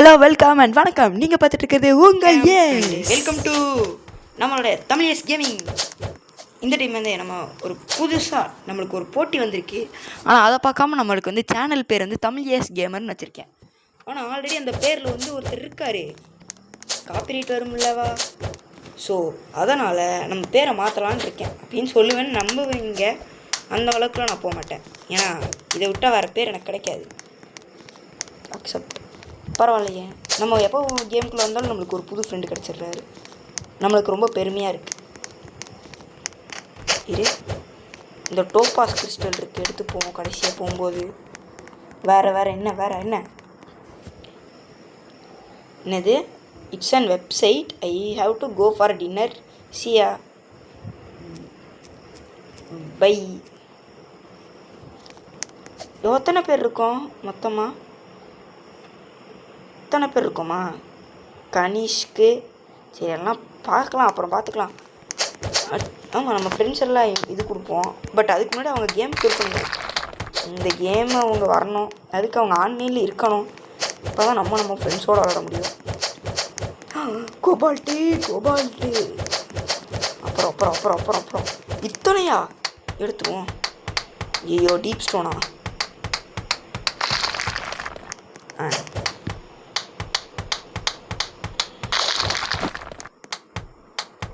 Hello welcome and வணக்கம். நீங்கள் பார்த்துட்டு இருக்கிறது உங்கள் வெல்கம் டு நம்மளோட தமிழ் எஸ் கேமிங். இந்த டைம் வந்து நம்ம ஒரு புதுசாக நம்மளுக்கு ஒரு போட்டி வந்திருக்கு. ஆனால் அதை பார்க்காம நம்மளுக்கு வந்து சேனல் பேர் வந்து தமிழ் எஸ் கேமர்னு வச்சுருக்கேன். ஆனால் ஆல்ரெடி அந்த பேரில் வந்து ஒருத்தர் இருக்கார், காப்பிரைட் வரும்லவா. ஸோ அதனால் நம்ம பேரை மாற்றலான்னு இருக்கேன் அப்படின்னு சொல்லுவேன்னு நம்புவீங்க. அந்த அளவுக்குலாம் நான் போக மாட்டேன், ஏன்னா இதை விட்டால் வேறு பேர் எனக்கு கிடைக்காது. அக்செப்ட் பரவாயில்லையே, நம்ம எப்போ கேமுக்குள்ளே வந்தாலும் நம்மளுக்கு ஒரு புது ஃப்ரெண்டு கிடச்சிடுறாரு. நம்மளுக்கு ரொம்ப பெருமையாக இருக்குது. இது இந்த டோபாஸ் கிறிஸ்டல் இருக்குது, எடுத்துப்போம் கடைசியாக போகும்போது. வேறு என்னது it's and website. I have to go for dinner see ya bye. எத்தனை பேர் இருக்கோம் மொத்தமாக? எத்தனை பேர் இருக்கோமா? கனிஷ்க்கு சரி எல்லாம் பார்க்கலாம், அப்புறம் பார்த்துக்கலாம். ஆமாம், நம்ம ஃப்ரெண்ட்ஸ் எல்லாம் இது கொடுப்போம். பட் அதுக்கு முன்னாடி அவங்க கேம் கொடுக்கணும். இந்த கேமை அவங்க வரணும், அதுக்கு அவங்க ஆன்லைனில் இருக்கணும். இப்போ தான் நம்ம ஃப்ரெண்ட்ஸோடு விளாட முடியும். கோபால்ட்டு அப்புறம் இத்தனையா எடுத்துருவோம். ஐயோ, டீப் ஸ்டோனா?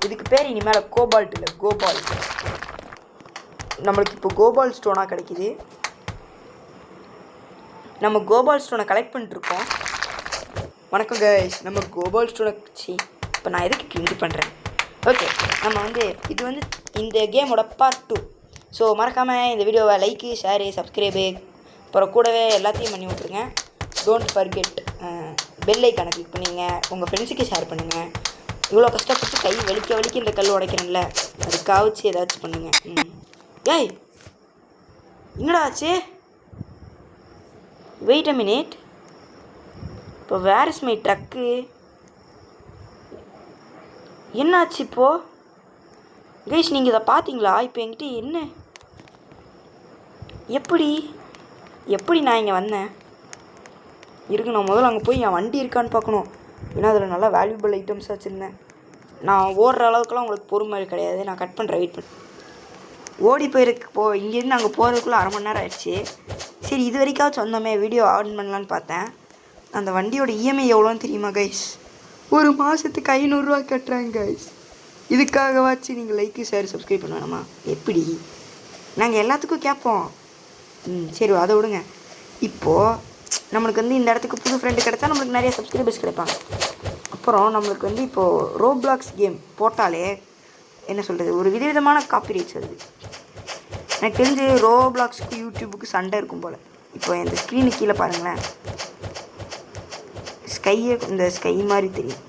இதுக்கு பேர் இனிமேல் கோபால்ட் இல்லை, கோபால்ட். நம்மளுக்கு இப்போ கோபால் ஸ்டோனாக கிடைக்கிது. நம்ம கோபால் ஸ்டோனை கலெக்ட் பண்ணிட்டுருக்கோம். வணக்கம் கைஸ், நம்ம கோபால் ஸ்டோனை இப்போ நான் எதுக்கு கிளிக் பண்ணுறேன். ஓகே, நம்ம வந்து இது வந்து இந்த கேமோட பார்ட் 2. ஸோ மறக்காமல் இந்த வீடியோவை லைக்கு, ஷேரு, சப்ஸ்கிரைபு, அப்புறம் கூடவே எல்லாத்தையும் பண்ணி விட்ருங்க. டோன்ட் ஃபர்கெட் பெல் ஐக்கானை கிளிக் பண்ணிங்க, உங்கள் ஃப்ரெண்ட்ஸுக்கு ஷேர் பண்ணுங்கள். இவ்வளோ கஷ்டப்பட்டு கை வலிக்க இந்த கல் உடைக்கிறேன்ல, அதுக்காகச்சு ஏதாச்சும் பண்ணுங்க. ஏய், என்னடா ஆச்சு? Wait a minute. இப்போ வேர் இஸ் மை ட்ரக்கு? என்னாச்சு இப்போது? கைஸ், நீங்கள் இதை பார்த்தீங்களா? இப்போ என்கிட்ட என்ன, எப்படி நான் இங்கே வந்தேன்? இருக்கு, நான் முதல்ல அங்கே போய் என் வண்டி இருக்கான்னு பார்க்கணும். ஏன்னா அதில் நல்லா வேல்யூபிள் ஐட்டம்ஸ் வச்சுருந்தேன். நான் ஓடுற அளவுக்குலாம் உங்களுக்கு பொறுமை கிடையாது. நான் கட் பண்ணுறேன், வெயிட் பண்ண. ஓடி போயிருக்கு. இங்கேருந்து அங்கே போகிறதுக்குள்ளே அரை மணி நேரம் ஆயிடுச்சு. சரி, இது வரைக்காச்சும் வந்தோமே, வீடியோ ஆன் பண்ணலான்னு பார்த்தேன். அந்த வண்டியோட இஎம்ஐ எவ்வளோன்னு தெரியுமா கைஸ்? ஒரு மாதத்துக்கு 500 ரூபா கட்டுறாங்க கைஸ். இதுக்காகவாச்சு நீங்கள் லைக்கு, ஷேர், சப்ஸ்கிரைப் பண்ண வேணாமா? எப்படி? நாங்கள் எல்லாத்துக்கும் கேட்போம். சரி, அதை விடுங்க. இப்போது நம்மளுக்கு வந்து இந்த இடத்துக்கு புது ஃப்ரெண்டு கிடச்சா நம்மளுக்கு நிறைய சப்ஸ்கிரைபர்ஸ் கிடைப்பாங்க. அப்புறம் நம்மளுக்கு வந்து இப்போது ரோப்ளாக்ஸ் கேம் போட்டாலே என்ன சொல்கிறது, ஒரு விதவிதமான காப்பிரைட்ஸ் வருது. எனக்கு தெரிஞ்சு ரோப்ளாக்ஸுக்கு யூடியூபுக்கு சண்டை இருக்கும் போல். இப்போ இந்த ஸ்க்ரீனுக்கு கீழே பாருங்களேன், இந்த ஸ்கை மாதிரி தெரியும்.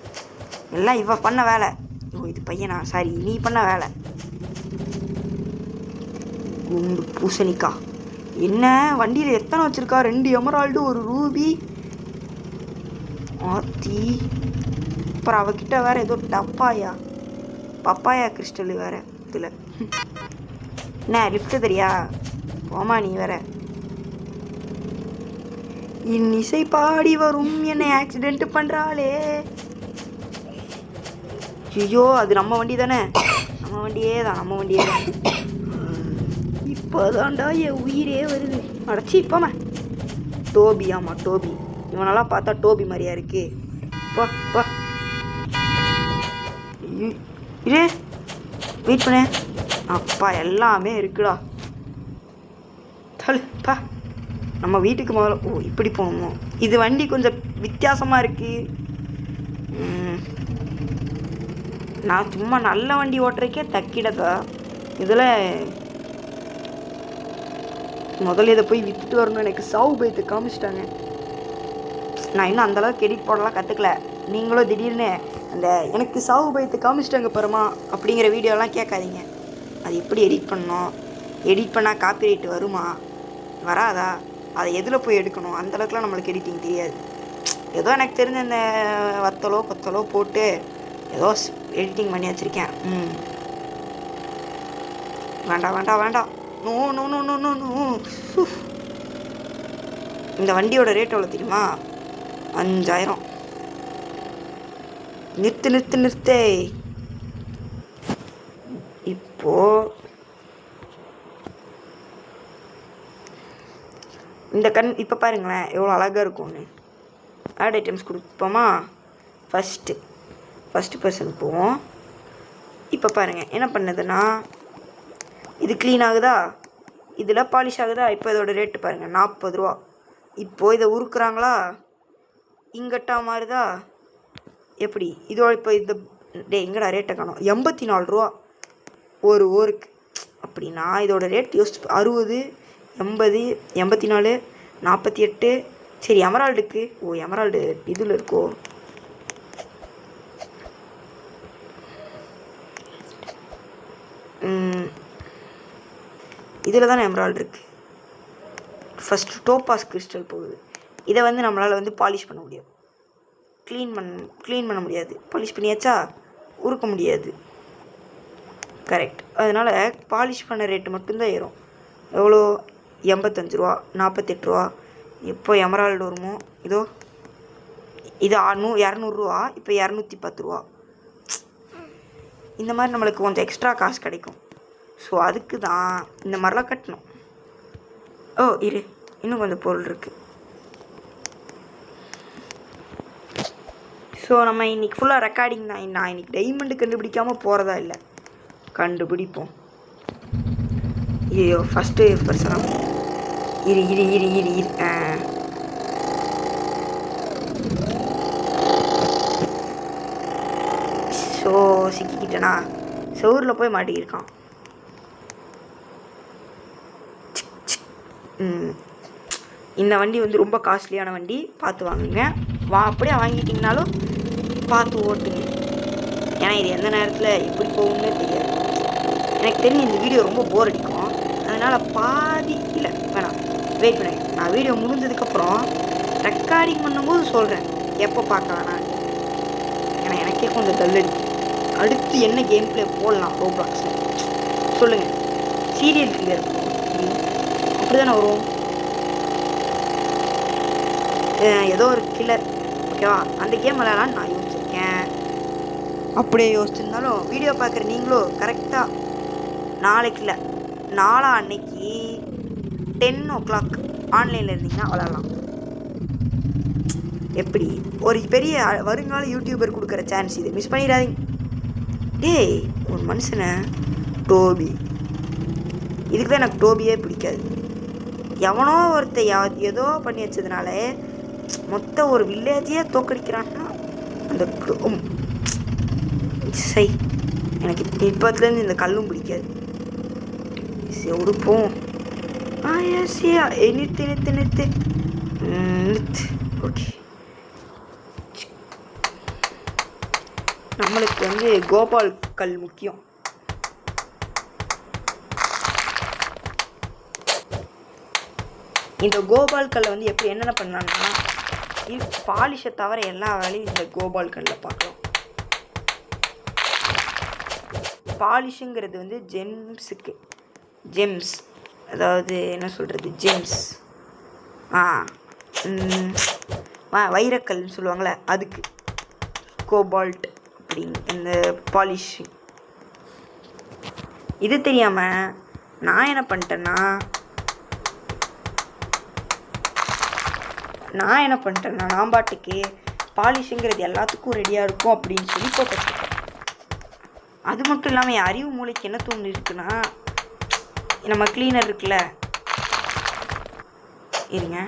எல்லாம் இவ பண்ண வேலை. ஓ, இது பையனா? சாரி, நீ பண்ண வேலை. குண்டு பூசணிக்கா. என்ன வண்டியில் எத்தனை வச்சுருக்கா? 2 எமரால்டு, 1 ரூபி, ஆத்தி. அப்புறம் அவகிட்ட வேறு ஏதோ பப்பாயா கிறிஸ்டல் வேறு இதில். என்ன லிஃப்ட்டு தெரியா? போமா நீ வேற. இன்னிசை பாடி வரும் என்னை ஆக்சிடென்ட் பண்ணுறாளே. ஐயோ, அது நம்ம வண்டி தானே? நம்ம வண்டியே தான். இப்போதான்டா என் உயிரே வருது. அடைச்சி இப்போமா டோபி. ஆமாம், டோபி. இவனெல்லாம் பார்த்தா டோபி மாதிரியா இருக்கு. பா இது வெயிட் பண்ண. அப்பா, எல்லாமே இருக்குடா. பா, நம்ம வீட்டுக்கு முதல்ல. ஓ, இப்படி போகணும். இது வண்டி கொஞ்சம் வித்தியாசமாக இருக்குது. நான் சும்மா நல்ல வண்டி ஓட்டுறக்கே தக்கிடதா. இதில் முதல்ல இதை போய் விற்றுட்டு வரணும். எனக்கு சாவு பயத்தை காமிச்சிட்டாங்க. நான் இன்னும் அந்தளவுக்கு எடிட் போடலாம் கற்றுக்கல. நீங்களும் திடீர்னு அந்த எனக்கு சாவு பயத்தை காமிச்சிட்டாங்க பரமா அப்படிங்கிற வீடியோலாம் கேட்காதீங்க. அது எப்படி எடிட் பண்ணணும், எடிட் பண்ணால் காப்பிரைட் வருமா வராதா, அதை எதில் போய் எடுக்கணும், அந்தளவுக்குலாம் நம்மளுக்கு எடிட்டிங் தெரியாது. ஏதோ எனக்கு தெரிஞ்ச இந்த வத்தலோ கொத்தலோ போட்டு ஏதோ எடிட்டிங் பண்ணி வச்சுருக்கேன். வேண்டாம். நோ. இந்த வண்டியோட ரேட் எவ்வளோ தெரியுமா? 5000. நிறுத்து நிறுத்து நிறுத்தே. இப்போது இந்த கண் இப்போ பாருங்களேன் எவ்வளோ அழகாக இருக்கும்னு. ஆட் ஐட்டம்ஸ் கொடுப்போமா? ஃபஸ்ட்டு பர்சன் போவோம். இப்போ பாருங்கள் என்ன பண்ணுதுன்னா, இது க்ளீன் ஆகுதா, இதில் பாலிஷ் ஆகுதா. இப்போ இதோட ரேட்டு பாருங்கள் 40 ரூபா. இப்போது இதை உருக்குறாங்களா, இங்கட்டா மாறுதா எப்படி? இதோட இப்போ இந்த எங்கடா ரேட்டை காணும், 84 ரூபா ஒரு ஊருக்கு. அப்படின்னா இதோட ரேட் யோசிச்சு 60, 80, 84, 48. சரி எமரால்டுக்கு, எமரால்டு இதில் இருக்கோ, இதில் தானே எமரால்டு இருக்குது. ஃபஸ்ட்டு டோபாஸ் கிறிஸ்டல் போகுது. இதை வந்து நம்மளால் பாலிஷ் பண்ண முடியும், க்ளீன் பண்ண முடியாது. பாலிஷ் பண்ணியாச்சா, உருக்க முடியாது. கரெக்ட். அதனால் பாலிஷ் பண்ண ரேட்டு மட்டும்தான் ஏறும். எவ்வளோ? 85 ரூபா, 48 ரூபா. எப்போ எமரால்டு வருமோ, இதோ இது 200 ரூபா, இப்போ 210 ரூபா. இந்த மாதிரி நம்மளுக்கு கொஞ்சம் எக்ஸ்ட்ரா காசு கிடைக்கும். ஸோ அதுக்கு தான் இந்த மாதிரிலாம் கட்டணும். இரு, இன்னும் கொஞ்சம் பொருள் இருக்குது. ஸோ நம்ம இன்றைக்கி ஃபுல்லாக ரெக்கார்டிங் தான். நான் இன்றைக்கி டைமண்டு கண்டுபிடிக்காமல் போகிறதா இல்லை, கண்டுபிடிப்போம். ஐயோ ஃபஸ்ட்டு பர்சனாக இரு. ஸோ சிக்கிக்கிட்டேனா, செவரில் போய் மாட்டிக்கிருக்கான். இந்த வண்டி ரொம்ப காஸ்ட்லியான வண்டி, பார்த்து வாங்குங்க. அப்படியே வாங்கிட்டிங்கனாலும் பார்த்து ஓட்டுங்க. ஏன்னா இது எந்த நேரத்தில் எப்படி போகும்னே தெரியாது. எனக்கு தெரிஞ்சு இந்த வீடியோ ரொம்ப போர் அடிக்கும். அதனால் பாதி இல்லை வேணாம், வெயிட் பண்ணுங்க. நான் வீடியோ முடிஞ்சதுக்கப்புறம் ரெக்கார்டிங் பண்ணும்போது சொல்கிறேன் எப்போ பார்க்க வேணாம். ஏன்னா எனக்கே கொஞ்சம் டல்லடி. அடுத்து என்ன கேம் பிளே போடலாம் ரோப்ளாக்ஸில் சொல்லுங்கள். சீரியல் கிளியர் அப்படி தானே வரும், ஏதோ ஒரு கில்லர், ஓகேவா? அந்த கேம் விளையாடலான்னு நான் யோசிச்சிருக்கேன். அப்படியே யோசிச்சிருந்தாலும் வீடியோ பார்க்குற நீங்களும் கரெக்டாக நாளைக்கு இல்லை அன்னைக்கு 10 o'clock ஆன்லைனில் இருந்தீங்கன்னா விளையாடலாம். எப்படி? ஒரு பெரிய வருங்கால யூடியூபர் கொடுக்குற சான்ஸ் இது, மிஸ் பண்ணிடாதீங்க. டேய் ஒரு மனுஷனை டோபி, இதுக்கு தான் எனக்கு டோபியே பிடிக்காது. எவனோ ஒருத்தர் ஏதோ பண்ணி வச்சதுனால மொத்த ஒரு வில்லேஜையே தோக்கடிக்கிறான்னா அந்த எனக்கு இப்பத்துலேருந்து இந்த கல்லும் பிடிக்காது. உடுப்போம். நிறுத்து. ஓகே, நம்மளுக்கு கோபால் கல் முக்கியம். இந்த கோபால் கல்லை எப்படி என்னென்ன பண்ணலான்னா, பாலிஷை தவிர எல்லா வேலையும் இந்த கோபால் கல்லில் பார்க்கலாம். பாலிஷுங்கிறது ஜெம்ஸ், அதாவது என்ன சொல்கிறது, ஜெம்ஸ் வைரக்கல்னு சொல்லுவாங்களே, அதுக்கு கோபால்ட் அப்படிங்க இந்த பாலிஷிங். இது தெரியாமல் நான் என்ன பண்ணிட்டேன்னா நான் பாட்டுக்கு பாலிஷுங்கிறது எல்லாத்துக்கும் ரெடியாக இருக்கும் அப்படின்னு சொல்லி போட்டுருக்கேன். அது மட்டும் இல்லாமல் என் அறிவு மூளைக்கு என்ன தோணு இருக்குன்னா, நம்ம க்ளீனர் இருக்குல்ல, இருங்க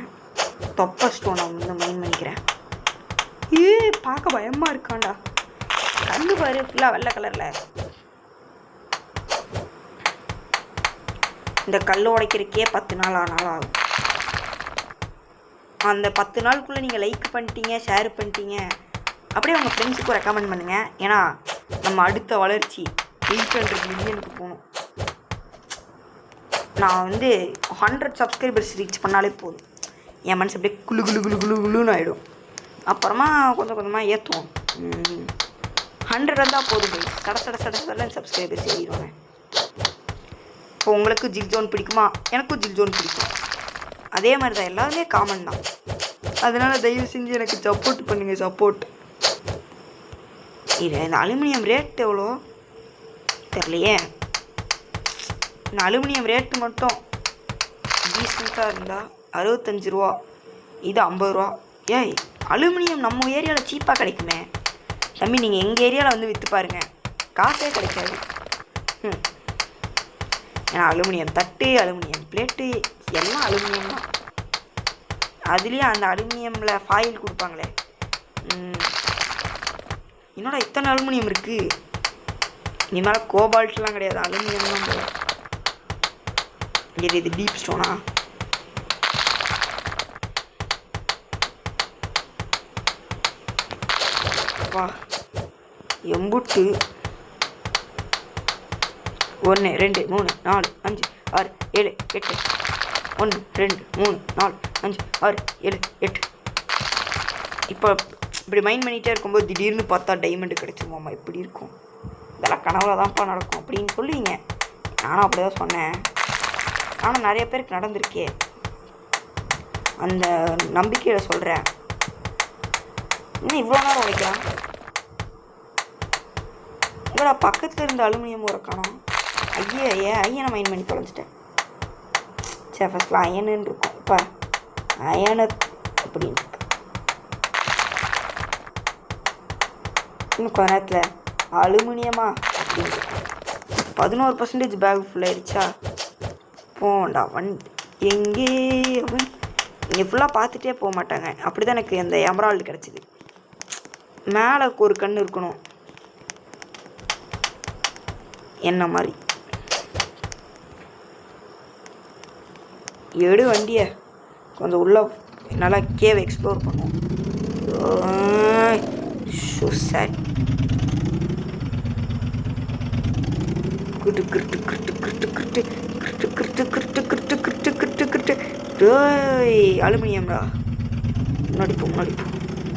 தொப்பை ஸ்டோன் நான் மெயின் பண்ணிக்கிறேன். பார்க்க பயமாக இருக்காண்டா, கண்ணு பாரு ஃபுல்லாக வெள்ளை கலரில். இந்த கல் உடைக்கிறதுக்கே 10 நாள் ஆகும். அந்த 10 நாளுக்குள்ளே நீங்கள் லைக் பண்ணிட்டீங்க, ஷேர் பண்ணிட்டீங்க, அப்படியே உங்கள் ஃப்ரெண்ட்ஸுக்கும் ரெக்கமெண்ட் பண்ணுங்கள். ஏன்னா நம்ம அடுத்த வளர்ச்சி 800 மில்லியனுக்கு போகணும். நான் 100 சப்ஸ்கிரைபர்ஸ் ரீச் பண்ணாலே போதும், என் மனசு அப்படியே குளுன்னு ஆகிடும். அப்புறமா கொஞ்சம் கொஞ்சமாக ஏற்றுவோம். 100 வந்தால் போதும், சட சப்ஸ்கிரைபர்ஸ் ஏறிடுவாங்க. இப்போ உங்களுக்கு ஜில் ஜோன் பிடிக்குமா? எனக்கும் ஜில் ஜோன் பிடிக்கும். அதே மாதிரி தான், எல்லாருமே காமன் தான். அதனால் தயவு செஞ்சு எனக்கு சப்போர்ட் பண்ணுங்கள். இது இந்த அலுமினியம் ரேட் எவ்வளோ தெரியலையே. இந்த அலுமினியம் ரேட்டு மட்டும் டீசெண்டாக இருந்தால் 65 ரூபா, இது 50 ரூபா. ஏய், அலுமினியம் நம்ம ஏரியாவில் சீப்பாக கிடைக்குமே தம்பி. நீங்கள் எங்கள் ஏரியாவில் வந்து விற்று பாருங்கள், காசே கிடைக்காது. ஏன்னா அலுமினியம் தட்டு, அலுமினியம் பிளேட்டு எல்லாம் அலுமினியம் தான். அதுலேயும் அந்த அலுமினியமில் ஃபாயில் கொடுப்பாங்களே. என்னோட இத்தனை அலுமினியம் இருக்குது. இனிமேல் கோபால்ட்லாம் கிடையாது, அலுமினியம் தான் போல. இது டீப் ஸ்டோனா? வா எம்புட்டு 1 2 3 4 5 6 7 8 1 2 3 4 5 6 7 8. இப்போ இப்படி மைண்ட் பண்ணிகிட்டே இருக்கும்போது திடீர்னு பார்த்தா டைமண்டு கிடச்சிருமாம்மா. இப்படி இருக்கும், இதெல்லாம் கனவுல தான்ப்பா நடக்கும் அப்படின்னு சொல்லுவீங்க. நானும் அப்படி தான் சொன்னேன். ஆனால் நிறைய பேருக்கு நடந்திருக்கே, அந்த நம்பிக்கையில் சொல்கிறேன். இன்னும் இவ்வளோ நேரம் உழைக்கலாம். இவ்வளோ பக்கத்தில் இருந்த அலுமினியம் ஒரு காணும். ஐயனை மைண்ட் பண்ணி தொலைஞ்சிட்டேன். சரி, ஃபஸ்ட்டில் அயனுன்னு இருக்கும், இப்போ அயனு அப்படின்னு இருக்கு. இன்னும் கொஞ்ச நேரத்தில் அலுமினியமா அப்படின்னு 11% பேக் ஃபுல்லாகிடுச்சா. போண்டா வண்டி எங்கே இங்கே ஃபுல்லாக பார்த்துட்டே போக மாட்டாங்க. அப்படி தான் எனக்கு அந்த எமரால்டு கிடச்சிது. மேலே ஒரு கண் இருக்கணும் என்ன மாதிரி. எடு வண்டியை கொஞ்சம் உள்ள நல்லா கேவ் எக்ஸ்ப்ளோர் பண்ணுவோம். அலுமினியம்டா, முன்னாடி போ.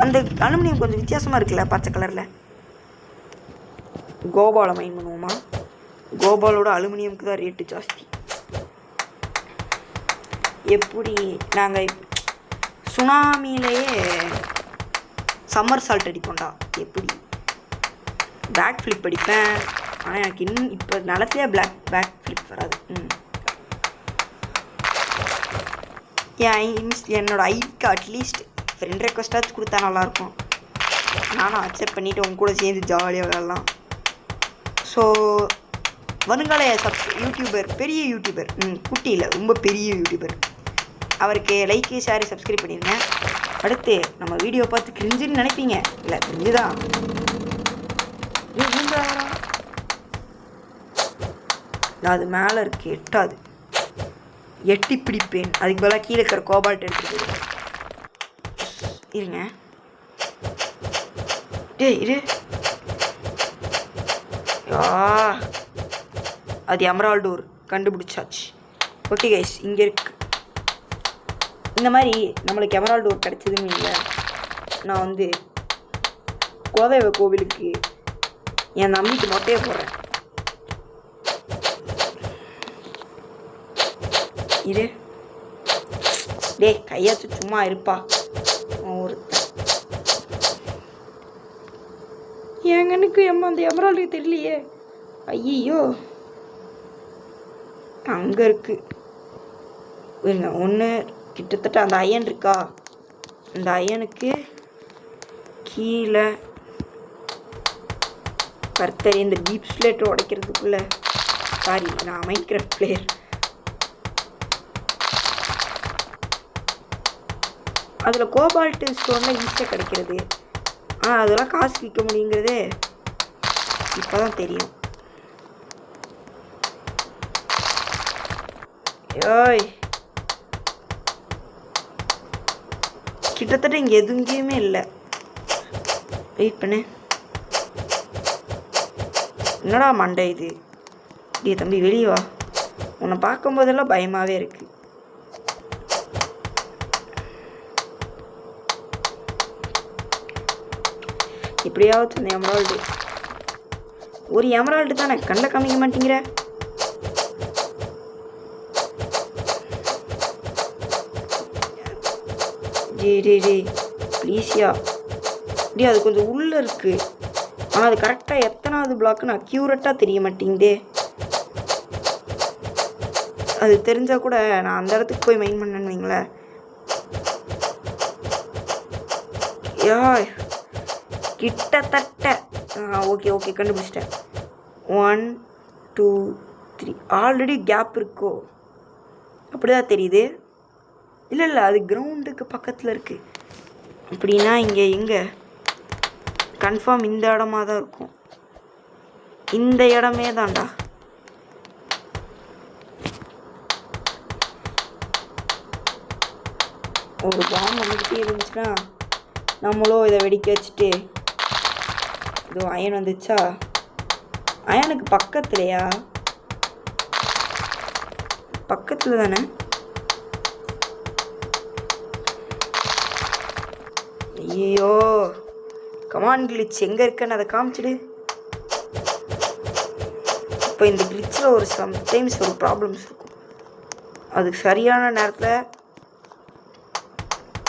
அந்த அலுமினியம் கொஞ்சம் வித்தியாசமாக இருக்குல்ல, பச்சை கலரில். கோபாலை மைன் பண்ணுவோமா? கோபாலோட அலுமினியமுக்கு தான் ரேட்டு ஜாஸ்தி. எப்படி நாங்கள் சுனாமியிலேயே சம்மர் சால்ட் அடிப்போம்டா. எப்படி பேக் ஃப்ளிப் அடிப்பேன், ஆனால் எனக்கு இன்னும் இப்போ நிலத்தையே பேக் ஃப்ளிப் வராது. என்னோட ஐக்கு அட்லீஸ்ட் ஃப்ரெண்ட் ரெக்வஸ்ட்டாச்சும் கொடுத்தா நல்லாயிருக்கும். நானும் அக்செப்ட் பண்ணிவிட்டு உங்க கூட சேர்ந்து ஜாலியாக விளையாடலாம். ஸோ வருங்கால யூடியூபர், பெரிய யூடியூபர், குட்டி இல்லை ரொம்ப பெரிய யூடியூபர், அவருக்கு லைக்கு ஷேர் சப்ஸ்கிரைப் பண்ணிடுங்க. அடுத்து நம்ம வீடியோ பார்த்து கிரிஞ்சுன்னு நினைப்பீங்க. இல்லை, கிரிஞ்சு தான். அது மேலே இருக்கு, எட்டாது. எட்டி பிடிப்பேன். அதுக்கு பதிலாக கீழே இருக்கிற கோபால்ட் எடுத்துட்டு இருங்க. இரு. அது எமரால்டோர் கண்டுபிடிச்சாச்சு. ஓகே கைஸ், இங்கே இருக்கு. இந்த மாதிரி நம்மளுக்கு எமரால்டோர் கிடச்சதுன்னு இல்லை. நான் வந்து கோதைவ கோவிலுக்கு என் நம்பிக்கை மொட்டையை போடுறேன். இது கையாச்சு சும்மா இருப்பா. ஒரு எங்கனுக்கு அந்த எமரால்டு தெரியலையே. ஐயோ, அங்கே இருக்கு. ஒன்று கிட்டத்தட்ட அந்த அயன் இருக்கா, அந்த அயனுக்கு கீழே கர்த்தரி இந்த டீப் ஸ்லேட் உடைக்கிறதுக்குள்ள. சாரி, நான் மைன்கிராஃப்ட் பிளேயர். அதில் கோபால்ட் ஸ்டோன்லாம் ஈஸியாக கிடைக்கிறது. அதெல்லாம் காசு விற்க முடியுங்கிறதே இப்போ தான் தெரியும். ஓய், கிட்டத்தட்ட இங்கே எதுங்கேயுமே இல்லை. வெயிட் பண்ணு. என்னடா மண்டை இது? டே தம்பி, வெளியே வா. உன்னை பார்க்கும்போதெல்லாம் பயமாகவே இருக்கு. எப்படியாவது அந்த எமரால்டு, ஒரு எமரால்டு தானே, கண்ணில் காமிக்க மாட்டேங்கிற. ஜே ப்ளீஸ்யா. அது கொஞ்சம் உள்ளே இருக்குது. ஆனால் அது கரெக்டாக எத்தனாவது பிளாக்குன்னு அக்யூரேட்டாக தெரிய மாட்டேங்குதே. அது தெரிஞ்சால் கூட நான் அந்த இடத்துக்கு போய் மைண்ட் பண்ணேன்னு வைங்களேன். கிட்டத்தட்ட ஓகே ஓகே கண்டுபிடிச்சிட்டேன். 1 2 3 ஆல்ரெடி கேப் இருக்கோ அப்படிதான் தெரியுது. இல்லை இல்லை, அது கிரவுண்டுக்கு பக்கத்தில் இருக்குது. அப்படின்னா இங்கே எங்கே கன்ஃபார்ம் இந்த இடமா தான் இருக்கும். இந்த இடமே தான்டா. ஒரு பாம்பு வந்துக்கிட்டே இருந்துச்சுன்னா நம்மளும் இதை வெடிக்க வச்சுட்டு இதோ அயன் வந்துச்சா. அயனுக்கு பக்கத்துலையா? பக்கத்தில் தானே. ஐயோ கமான் கிளிச் எங்கே இருக்குன்னு அதை காமிச்சிடு. இப்போ இந்த கிளிச்சில் ஒரு சம்டைம்ஸ் ஒரு ப்ராப்ளம்ஸ் இருக்கும். அதுக்கு சரியான நேரத்தில்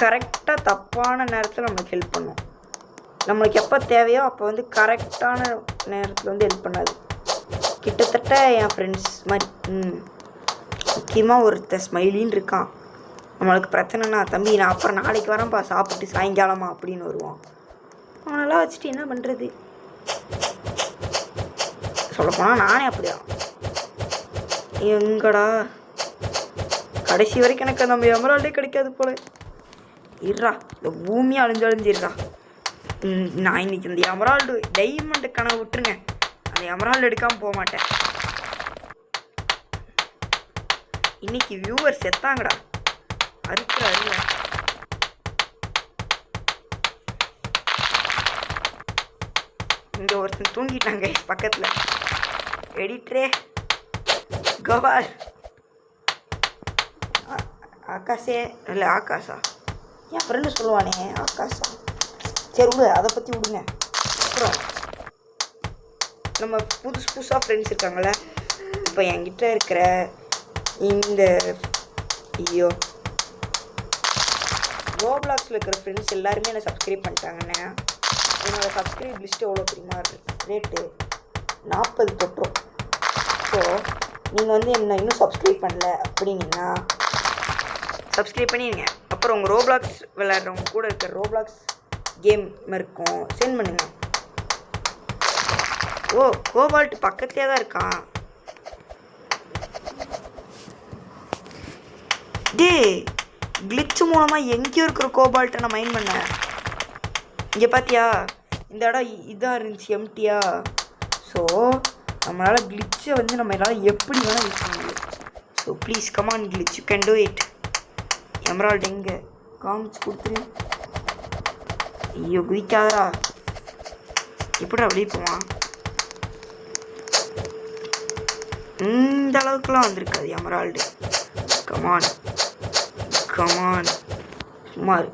கரெக்டாக தப்பான நேரத்தில் நம்மளுக்கு ஹெல்ப் பண்ணும். நம்மளுக்கு எப்போ தேவையோ அப்போ வந்து கரெக்டான நேரத்தில் வந்து ஹெல்ப் பண்ணாது. கிட்டத்தட்ட என் ஃப்ரெண்ட்ஸ் மாதிரி. முக்கியமாக ஒருத்தர் ஸ்மைலின்னு இருக்கான். நம்மளுக்கு பிரச்சனைனா, தம்பி நான் அப்புறம் நாளைக்கு வரேன்ப்பா சாப்பிட்டு சாயங்காலமா அப்படின்னு வருவான். அவனெல்லாம் வச்சுட்டு என்ன பண்ணுறது? சொல்லப்போனால் நானே அப்படிதான். எங்கடா கடைசி வரைக்கும் எனக்கு நம்ம எமரால்டே கிடைக்காது போல. இருறா, இந்த பூமி அழிஞ்சிடுறா. நான் இன்னைக்கு இந்த எமரால்டு டைமண்டு கனவு விட்டுருங்க. அந்த எமரால்டு எடுக்காமல் போக மாட்டேன். இன்னைக்கு வியூவர் செத்தாங்கடா. அறுக்கிற அருவ. இங்கே ஒருத்தன் தூங்கிட்டாங்க பக்கத்தில். எடிட்ரே கோபால் ஆகாஷே இல்லை ஆகாஷா என் ஃப்ரெண்டு சொல்லுவானே ஆகாஷா. சரி விடு, அதை பற்றி விடுங்க. அப்புறம் நம்ம புதுசாக ஃப்ரெண்ட்ஸ் இருக்காங்களே. இப்போ என்கிட்ட இருக்கிற இந்த ஐயோ ரோப்ளாக்ஸில் இருக்கிற ஃப்ரெண்ட்ஸ் எல்லாருமே என்னை சப்ஸ்கிரைப் பண்ணிட்டாங்கண்ணே. என்னோடய சப்ஸ்கிரைப் லிஸ்ட்டு எவ்வளோ தெரியுமா ரேட்டு 40 தொட்டுரும். ஸோ நீங்கள் வந்து என்ன இன்னும் சப்ஸ்கிரைப் பண்ணல அப்படிங்கன்னா சப்ஸ்கிரைப் பண்ணிடுங்க. அப்புறம் உங்கள் ரோப்ளாக்ஸ் விளையாடுறவங்க கூட இருக்கிற ரோப்ளாக்ஸ் கேம் இருக்கும் சென்ட் பண்ணுங்க. ஓ கோபால்ட் பக்கத்துலேயே தான் இருக்கான். டே கிளிச்சு மூலமாக எங்கேயோ இருக்கிற கோபால்ட்டை நான் மைண்ட் பண்ணேன். இங்கே பார்த்தியா இந்த இடம் இதாக இருந்துச்சு எம்டியா. ஸோ நம்மளால் கிளிச்சை வந்து நம்மளால் எப்படி வேணால் யூஸ் பண்ண முடியும். ஸோ ப்ளீஸ் கமான் கிளிச், you can do it. Emerald எங்கே காமிச்சு கொடுத்துரு. ஐயோ குதிக்காதரா. எப்படா வெளியே போவான்? இந்த அளவுக்குலாம் வந்திருக்காது எமரால்டு. கமான் கமான் சுமார்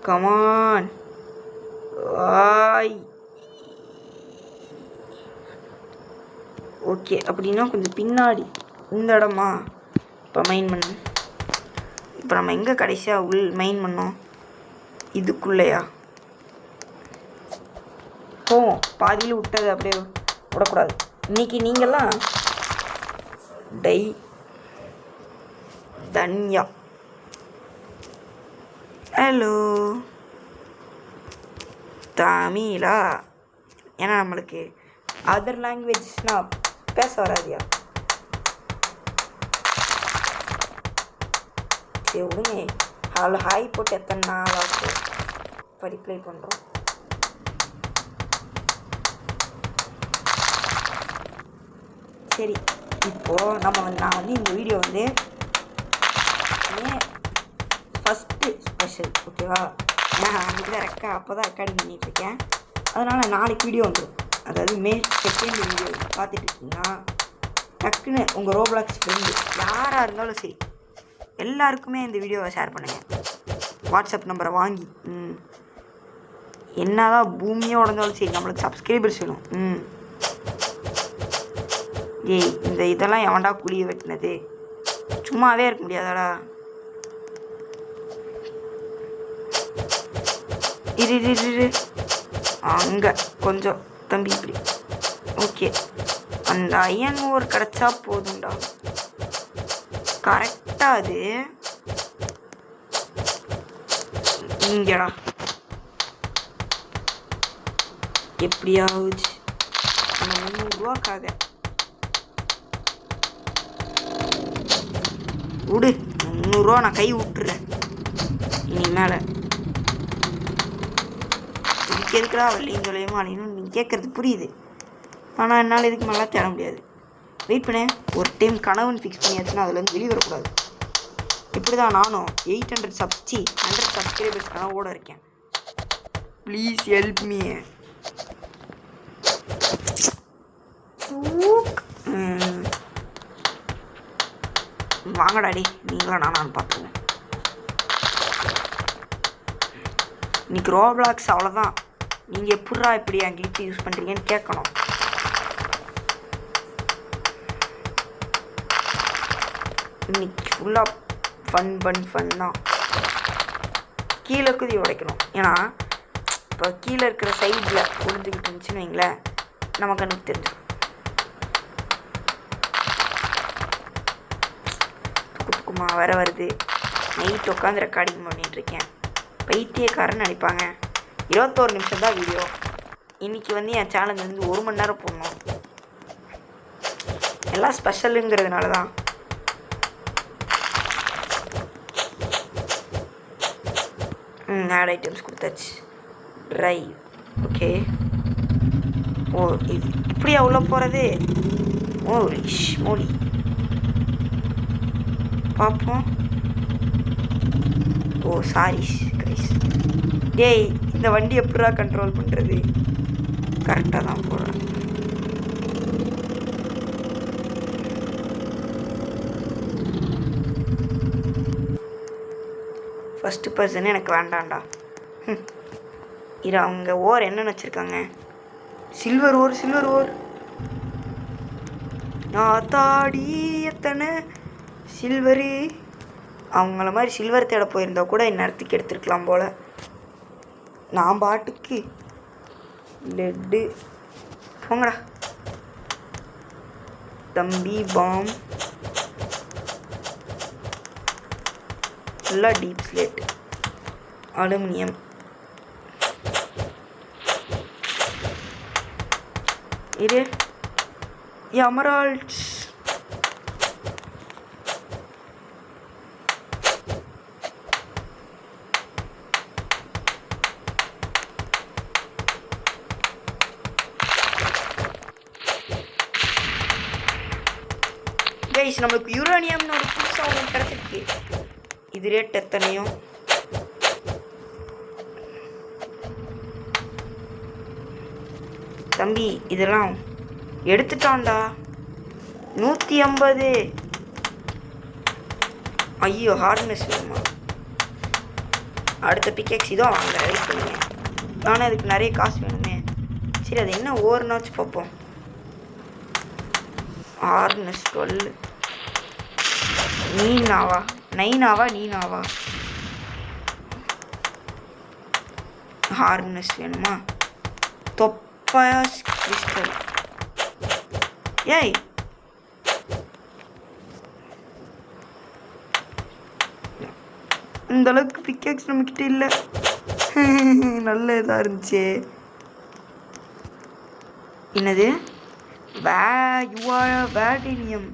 கமான். ஓகே அப்படின்னா கொஞ்சம் பின்னாடி இந்த இடமா இப்போ மைண்ட் பண்ணு. இப்போ நம்ம எங்கே கடைசியாக மைண்ட் பண்ணோம்? இதுக்குள்ளேயா? போவோம். பாதியில் விட்டது அப்படியே விடக்கூடாது. இன்றைக்கி நீங்கள்லாம் தன்யா ஹலோ தமிழா. ஏன்னா நம்மளுக்கு அதர் லாங்குவேஜ்னால் பேச வராதியா. சரி விடுங்க. ஹலோ ஹாய் போட்டு எத்தனை நாள் ஆச்சு இப்போ ரிப்ளை பண்ணுறோம். சரி இப்போது நான் வந்து இந்த வீடியோ வந்து ஃபஸ்ட்டு ஸ்பெஷல் ஓகேவா. ஏன்னா அன்றைக்கி தான் அப்போ தான் ரெக்கார்டிங் பண்ணிகிட்ருக்கேன். அதனால் நாளைக்கு வீடியோ வந்துடும். அதாவது மே 2 வீடியோ பார்த்துட்டு இருக்கீங்கன்னா டக்குன்னு உங்கள் ரோப்ளாக்ஸ் ஃப்ரெண்டு யாராக இருந்தாலும் சரி எல்லாருக்குமே இந்த வீடியோவை ஷேர் பண்ணுங்கள். வாட்ஸ்அப் நம்பரை வாங்கி என்ன தான் பூமியாக உடஞ்சாலும் சரி நம்மளுக்கு சப்ஸ்கிரைபர்ஸ் வேணும். ஏய் இந்த இதெல்லாம் எவன்டா குழிய வெட்டினது? சும்மாவே இருக்க முடியாதாடா. இரு அங்கே கொஞ்சம் தம்பி இப்படி ஓகே. அந்த அயன் ஓர் கிடச்சா போதும்டா. கரெக்டாக அது இங்கடா. எப்படியாவது அந்த 300 விடு. 300 நான் கை விட்டுறேன் இனிமேல். இதுக்கு எதுக்குடா வெள்ளையும் சொல்லியுமா அப்படின்னு நீங்கள் கேட்குறது புரியுது. ஆனால் என்னால் இதுக்கு மேலே தேட முடியாது. வெயிட் பண்ணேன். ஒரு டைம் கனவுன்னு ஃபிக்ஸ் பண்ணியாச்சுன்னா அதுலேருந்து வெளியே வரக்கூடாது. இப்படி தான் நானும் 100 சப்ஸ்கிரைபர்ஸ் கனவோடு இருக்கேன். Please help me. வாங்கடாடி நீங்களும் நானும் பார்த்துங்க. இன்னைக்கு ரோப்ளாக்ஸ் அவ்வளோதான். நீங்கள் எப்பட்றா இப்படி என் கிளிச்சு யூஸ் பண்ணுறீங்கன்னு கேட்கணும். இன்னைக்கு ஃபுல்லாக ஃபன் தான். கீழே இருக்குது உடைக்கணும். ஏன்னா இப்போ கீழே இருக்கிற சைடில் உழுந்துக்கிட்டு இருந்துச்சுன்னு வைங்களேன், நமக்கு எனக்கு தெரிஞ்சிடும். துக்குமா வேற வருது. நைட் உட்காந்து ரெக்கார்டிங் பண்ணிகிட்ருக்கேன். பைத்தியக்காரன்னு நினைப்பாங்க. 21 நிமிஷம் தான் வீடியோ. இன்றைக்கி வந்து என் சேனல் வந்து 1 மணி நேரம் போடணும். எல்லாம் ஸ்பெஷலுங்கிறதுனால தான். ஆட் ஐட்டம்ஸ் கொடுத்தாச்சு. Drive okay. ஓ இது இப்படியா உள்ள போகிறது? ஓ மோடி பார்ப்போம். ஓ சாரி கைஸ். டேய் இந்த வண்டி எப்படா கண்ட்ரோல் பண்ணுறது? கரெக்டாக தான் போடுறேன். ஃபஸ்ட்டு பர்சன் எனக்கு வேண்டாம்டா. இது அவங்க ஓர் என்னென்னு வச்சுருக்காங்க? சில்வர் ஓர். நான் தாடி எத்தனை சில்வரு. அவங்கள மாதிரி சில்வர் தேட போயிருந்தா கூட இந்நேரத்துக்கு எடுத்துருக்கலாம் போல். நான் பாட்டுக்கு லெட்டு போங்கடா. தம்பி பாம் ஃபுல்லாக டீப் ஸ்லேட் அலுமினியம். இது எமரால்ட்ஸ். கைஸ் நம்மளுக்கு யுரேனியம்னு ஒரு புதுசாக ஒன்று கிடச்சிருக்கு. இது ரேட் எத்தனையோ? தம்பி இதெல்லாம் எடுத்துட்டான்டா. 150. ஐயோ ஹார்ட்னஸ் வேணுமா? அடுத்த பிக்கெக்ஸ் இதோ வாங்க வெயிட் பண்ணுங்க. ஆனால் அதுக்கு நிறைய காசு வேணுமே. சரி அது என்ன ஓர்னாச்சு பார்ப்போம். ஹார்ட்னஸ் 12. நீனாவா ஹார்ட்னஸ் வேணுமா? தொப்பாஸ் கிறிஸ்டல். ஏய் இந்த அளவுக்கு பிக்கெக்ஸ் நம்மக்கிட்ட இல்லை. நல்ல இதாக இருந்துச்சு. என்னது வேடினியம்?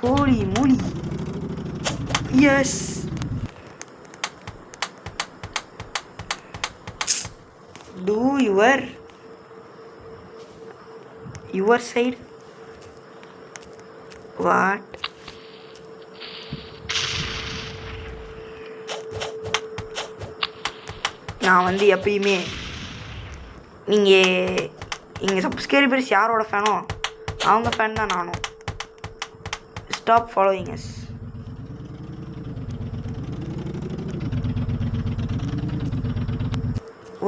Holy moly. Yes do your side. What? நான் வந்து எப்பயுமே நீங்கள் சப்ஸ்கிரைபர்ஸ் யாரோட ஃபேனோ அவங்க ஃபேன் தான் நானும். Stop following as.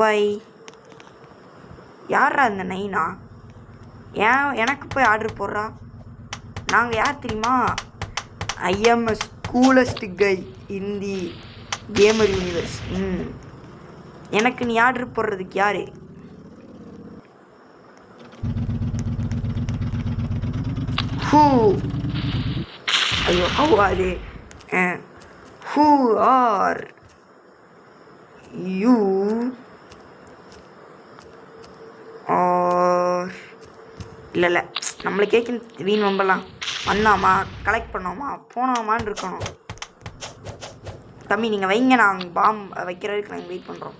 வை யாரா இந்த நைனா? எனக்கு போய் ஆர்டர் போடுறா. நாங்கள் யார் தெரியுமா? ஐஎம்எஸ் கூலஸ்ட் கை இன் தி கேமர் யூனிவர்ஸ். எனக்கு நீ ஆர்டர் போடுறதுக்கு யார்? ஹூ ஐயோ ஹவு அது ஹூ ஆர் யூ ஆர் இல்லை நம்மளை கேட்க வீண் நம்பலாம். வந்தோமா கலெக்ட் பண்ணோமா போனோமான்னு இருக்கணும். தம்பி நீங்கள் வைங்க, நாங்கள் பாம் வைக்கிறதுக்கு நாங்கள் வெயிட் பண்ணுறோம்.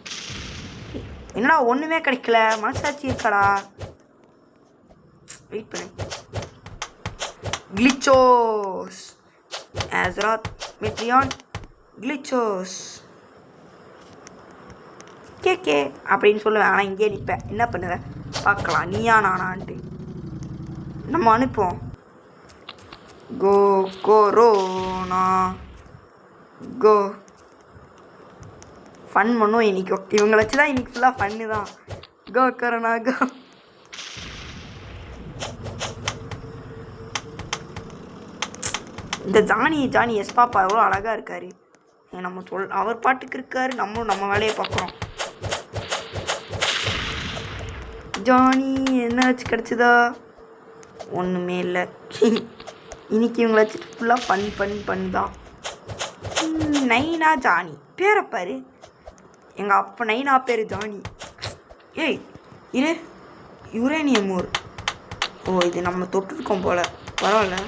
என்னடா ஒன்றுமே கிடைக்கல, மனசாட்சி இருக்காடா. வெயிட் பண்ணு. கிளிச்சோஸ் ஆஸ்ராத் மெட்ரியான் கிளிச்சோஸ் கே அப்படின்னு சொல்லுவேன். ஆனால் இங்கே நிற்பேன். என்ன பண்ணுவேன் பார்க்கலாம், நீயா நானான்ட்டு. நம்ம அனுப்புவோம். கோ கொரோனா கோ ஃபன் பண்ணும் இன்னைக்கு. இவங்களை வச்சு தான் இன்னைக்கு ஃபுல்லாக ஃபன்னு தான். கோ கொரோனா கோ. இந்த ஜானி எஸ் பாப்பா எவ்வளோ அழகாக இருக்கார். நம்ம அவர் பாட்டுக்கு இருக்காரு, நம்மளும் நம்ம வேலையை பார்க்குறோம். ஜானி என்னாச்சு கிடச்சிதா? ஒன்றுமே இல்லை. இன்னைக்கு இவங்களை வச்சுட்டு ஃபுல்லாக ஃபன் தான். நைனா ஜானி பேரப்பாரு. எங்கள் அப்பா நைனா பேர் ஜானி. ஏய் இரு, யுரேனியம் ஊர். ஓ இது நம்ம தொட்டிருக்கோம் போல். பரவாயில்ல.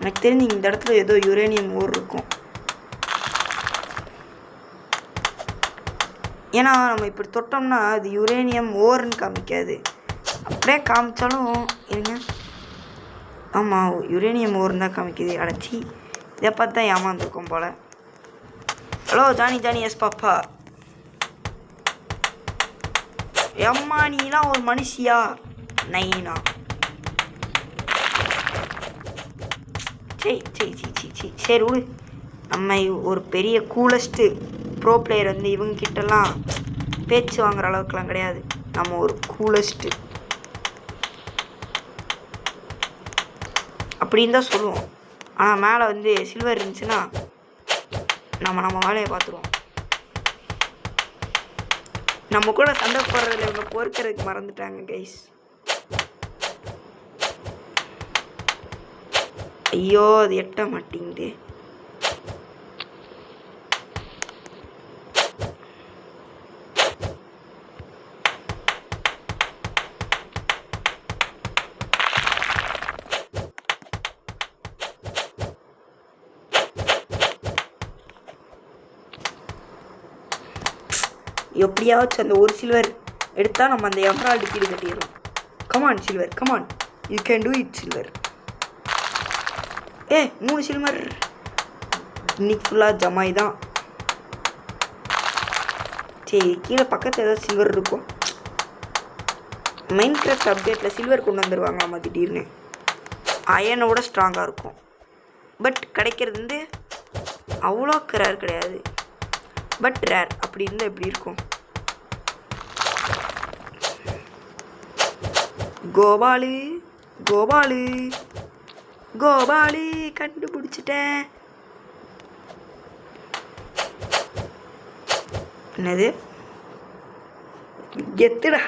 எனக்கு தெரிஞ்சு இந்த இடத்துல ஏதோ யுரேனியம் ஊர் இருக்கும். ஏன்னா நம்ம இப்படி தொட்டோம்னா அது யுரேனியம் ஓர்ன்னு காமிக்காது. அப்படியே காமிச்சாலும் இருங்க, ஆமாம் யுரேனியம் ஓர்ன்னு தான் காமிக்குது. அடைச்சி இதை பார்த்து தான் ஏமாந்துருக்கோம் போல். Hello Johnny yes papa. எம்மா நீலாம் ஒரு மனுஷியா? நைனா சரி விடு. நம்ம ஒரு பெரிய கூலஸ்ட்டு ப்ரோ பிளேயர் வந்து இவங்ககிட்டலாம் பேச்சு வாங்குற அளவுக்குலாம் கிடையாது. நம்ம ஒரு கூலஸ்ட்டு அப்படின்னு தான் சொல்லுவோம். ஆனால் மேலே வந்து சில்வர் இருந்துச்சுன்னா நம்ம வேலையை பார்த்துருவோம். நம்ம கூட சண்டை போடுறதுல இவங்க பொறுக்கிறதுக்கு மறந்துட்டாங்க கைஸ். ஐயோ அது எட்ட மாட்டேங்குது. எப்படியாச்சும் அந்த ஒரு சில்வர் எடுத்தால் நம்ம அந்த எமரால்டு கீழே கட்டிடுறோம். Come on silver, come on, you can do it silver. 3 silver. இன்னைக்கு ஃபுல்லாக ஜமாய் தான். சரி கீழே பக்கத்தில் ஏதாவது சில்வர் இருக்கும். மைண்ட் கிராஃப்ட் அப்டேட்டில் சில்வர் கொண்டு வந்துடுவாங்களாமா திடீர்னு. அயனோட ஸ்ட்ராங்காக இருக்கும். பட் கிடைக்கிறது வந்து அவ்வளோ ரேர் கிடையாது. பட் ரேர் அப்படி இருந்தால் எப்படி இருக்கும்? கோபாலு கண்டுபிடிச்சிட்டேன். என்னது கெத்துடா.